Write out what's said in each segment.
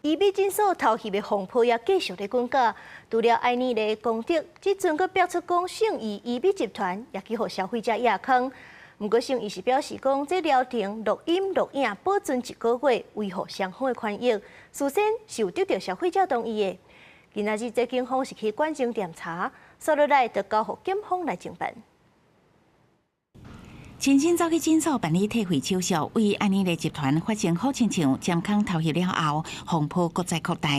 醫美診所偷襲的風波也繼續在滾價。除了愛妮的功德，即陣閣爆出講聖儀醫美集團也去互消費者壓坑。不過聖儀是表示講，這療程錄音錄影保存1個月，維護雙方的權益，事先是有得到消費者同意的。今仔日這警方是去關證調查，接落來就交予檢方來偵辦。親身走去診所辦理退費手續，為安妮麗集團發生好親像占空偷襲了後，風波閣再擴大。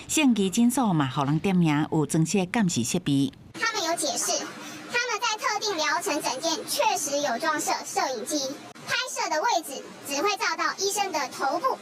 聖儀診所嘛，予人點名有裝設監視設備。他們有解釋，他們在特定療程診間確實有裝設攝影機，拍攝的位置只會照到醫生的頭部。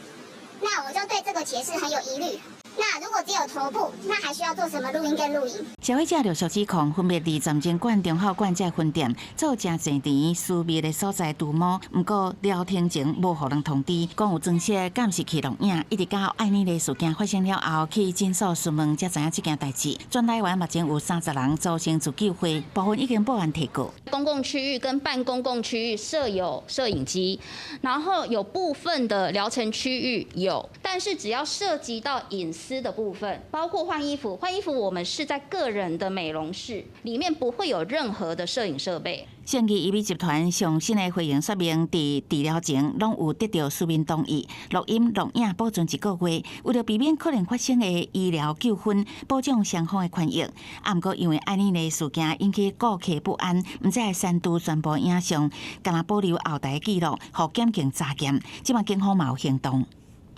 那我就對這個解釋很有疑慮。那如果只有頭部，那還需要做什麼錄音跟錄影？消費者陸續指控，分別佇站前館、中孝館這分店做真濟錢私密的所在塗抹，不過療程前無予人通知，講有裝設監視器錄影，一直到愛妮麗事件發生了後，去診所詢問才知影這件代誌。全台灣目前有30人組成自救會，部分已經報案提告。公共區域跟半公共區域設有攝影機，然後有部分的療程區域有，但是只要涉及到隱私的部分，包括換衣服，我們是在個人的美容室，裡面不會有任何的攝影設備。聖儀醫美集團上新的會員說明，佇治療前攏有得到書面同意，錄音錄影保存1個月，為了避免可能發生的醫療糾紛，保障雙方的權益。不過因為安妮麗事件引起顧客不安，唔再刪除全部影像，敢若保留後台記錄，互檢警查驗。即馬警方嘛有行動。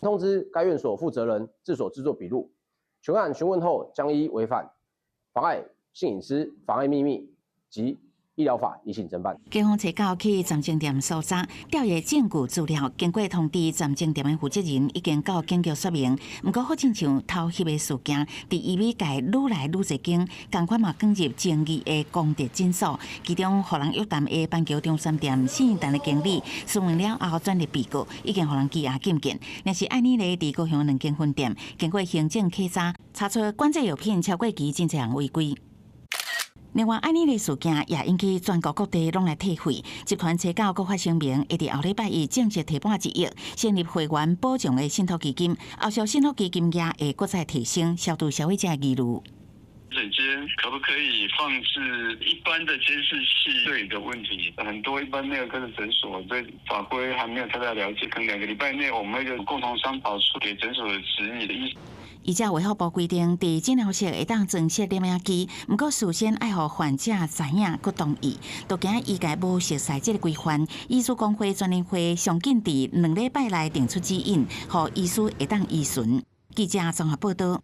通知該院所負責人自所製作筆錄，全案詢問後將依違反妨礙性隱私、妨礙秘密及醫療法移行偵辦。警方找到去暫證店搜查，調閱證據資料，經過通知暫證店的負責人已經到警局說明。不過好親像偷襲的事件，佇醫美界愈來愈濟間，同款嘛捲入爭議的功德診所，其中予人約談的板橋中山店信義堂的經理，詢問了後轉入被告，已經予人羈押禁見。若是愛妮麗佇高雄2間分店，經過行政稽查，查出管制藥品超過期，真濟人違規。另外，安妮麗事件也引起全國各地攏來退費。集團初稿閣發聲明，會佇後禮拜一正式提撥1億，成立會員保障的信託基金。後續信託基金也會閣再提升，消除消費者的疑慮。診間可不可以放置一般的監視器？這裡的問題，很多一般內科的診所對法規還沒有太大了解，可能2個禮拜內我們會有共同商討出給診所的指引的意思。而且衛福部規定，佇診療室會當裝設點名機，不過事先愛互患者知影佮同意，都驚醫界無熟悉這個規範。醫師公會專聯會上緊佇2禮拜內定出指引，互醫師會當依循。記者綜合報道。